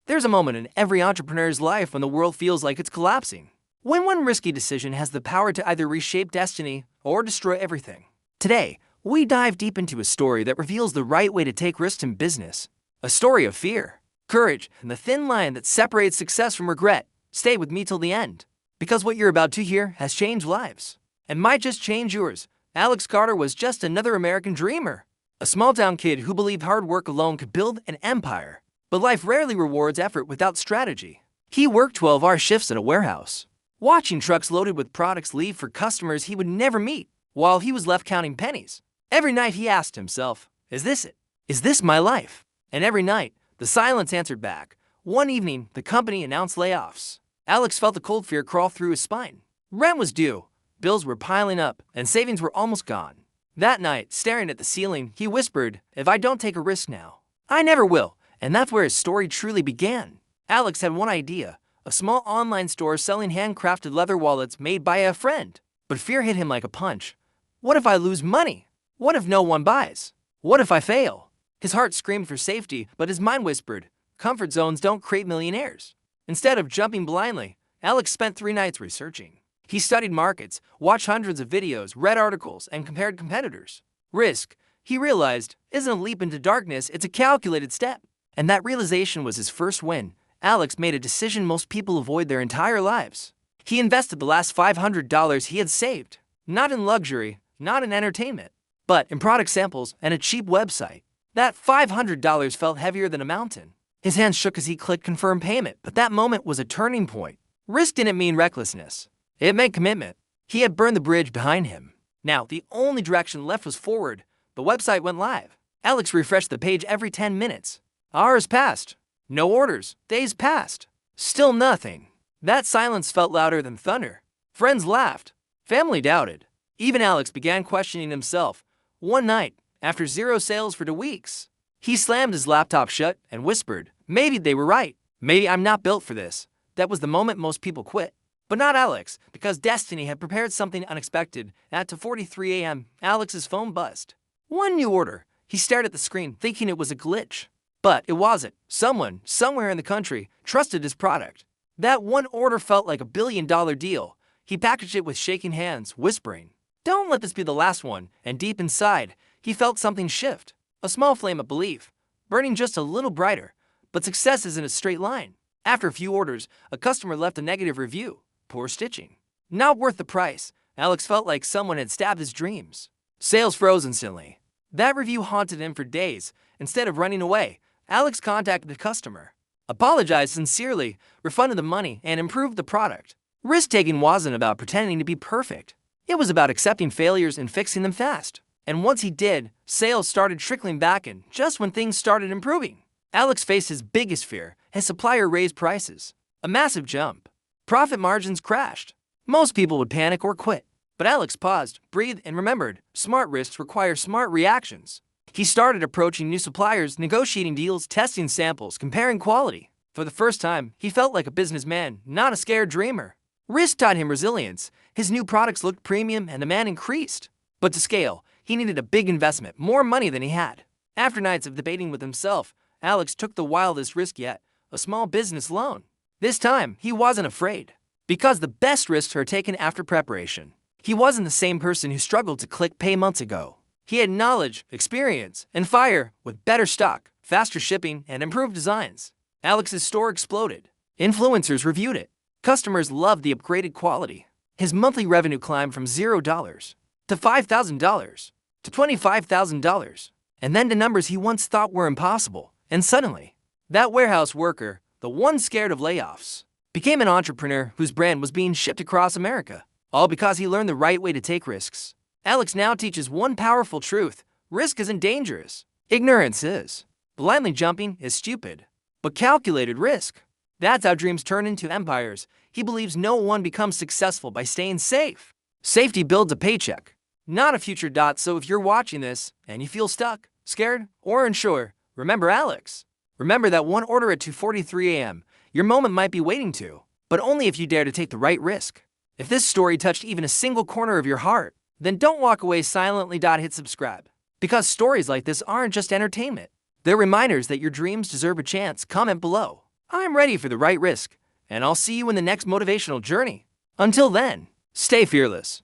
There's a moment in every entrepreneur's life when the world feels like it's collapsing. When one risky decision has the power to either reshape destiny or destroy everything. Today, we dive deep into a story that reveals the right way to take risks in business. A story of fear, courage, and the thin line that separates success from regret. Stay with me till the end, because what you're about to hear has changed lives, and might just change yours. Alex Carter was just another American dreamer, a small-town kid who believed hard work alone could build an empire. But life rarely rewards effort without strategy. He worked 12-hour shifts in a warehouse, watching trucks loaded with products leave for customers he would never meet, while he was left counting pennies. Every night he asked himself, is this it? Is this my life? And every night, the silence answered back. One evening, the company announced layoffs. Alex felt the cold fear crawl through his spine. Rent was due, bills were piling up, and savings were almost gone. That night, staring at the ceiling, he whispered, if I don't take a risk now, I never will. And that's where his story truly began. Alex had one idea, a small online store selling handcrafted leather wallets made by a friend. But fear hit him like a punch. What if I lose money? What if no one buys? What if I fail? His heart screamed for safety, but his mind whispered, comfort zones don't create millionaires. Instead of jumping blindly, Alex spent 3 nights researching. He studied markets, watched hundreds of videos, read articles, and compared competitors. Risk, he realized, isn't a leap into darkness, it's a calculated step. And that realization was his first win. Alex made a decision most people avoid their entire lives. He invested the last $500 he had saved, not in luxury, not in entertainment, but in product samples and a cheap website. That $500 felt heavier than a mountain. His hands shook as he clicked confirm payment, but that moment was a turning point. Risk didn't mean recklessness. It meant commitment. He had burned the bridge behind him. Now, the only direction left was forward. The website went live. Alex refreshed the page every 10 minutes. Hours passed. No orders. Days passed. Still nothing. That silence felt louder than thunder. Friends laughed. Family doubted. Even Alex began questioning himself. One night, after 0 sales for 2 weeks, he slammed his laptop shut and whispered, maybe they were right. Maybe I'm not built for this. That was the moment most people quit. But not Alex, because destiny had prepared something unexpected. At 2:43 a.m., Alex's phone buzzed. One new order. He stared at the screen, thinking it was a glitch. But it wasn't. Someone, somewhere in the country, trusted his product. That one order felt like $1 billion deal. He packaged it with shaking hands, whispering, don't let this be the last one. And deep inside, he felt something shift. A small flame of belief, burning just a little brighter. But success isn't a straight line. After a few orders, a customer left a negative review. Poor stitching. Not worth the price. Alex felt like someone had stabbed his dreams. Sales froze instantly. That review haunted him for days. Instead of running away, Alex contacted the customer, apologized sincerely, refunded the money, and improved the product. Risk-taking wasn't about pretending to be perfect. It was about accepting failures and fixing them fast. And once he did, sales started trickling back in just when things started improving. Alex faced his biggest fear. His supplier raised prices. A massive jump. Profit margins crashed. Most people would panic or quit. But Alex paused, breathed, and remembered, smart risks require smart reactions. He started approaching new suppliers, negotiating deals, testing samples, comparing quality. For the first time, he felt like a businessman, not a scared dreamer. Risk taught him resilience. His new products looked premium and demand increased. But to scale, he needed a big investment, more money than he had. After nights of debating with himself, Alex took the wildest risk yet, a small business loan. This time, he wasn't afraid. Because the best risks are taken after preparation. He wasn't the same person who struggled to click pay months ago. He had knowledge, experience, and fire with better stock, faster shipping, and improved designs. Alex's store exploded. Influencers reviewed it. Customers loved the upgraded quality. His monthly revenue climbed from $0 to $5,000 to $25,000, and then to numbers he once thought were impossible. And suddenly, that warehouse worker, the one scared of layoffs, became an entrepreneur whose brand was being shipped across America, all because he learned the right way to take risks. Alex now teaches one powerful truth. Risk isn't dangerous. Ignorance is. Blindly jumping is stupid. But calculated risk, that's how dreams turn into empires. He believes no one becomes successful by staying safe. Safety builds a paycheck, not a future. So if you're watching this and you feel stuck, scared, or unsure, remember Alex. Remember that one order at 2:43 a.m. Your moment might be waiting to, but only if you dare to take the right risk. If this story touched even a single corner of your heart, then don't walk away silently. Hit subscribe. Because stories like this aren't just entertainment. They're reminders that your dreams deserve a chance. Comment below. I'm ready for the right risk, and I'll see you in the next motivational journey. Until then, stay fearless.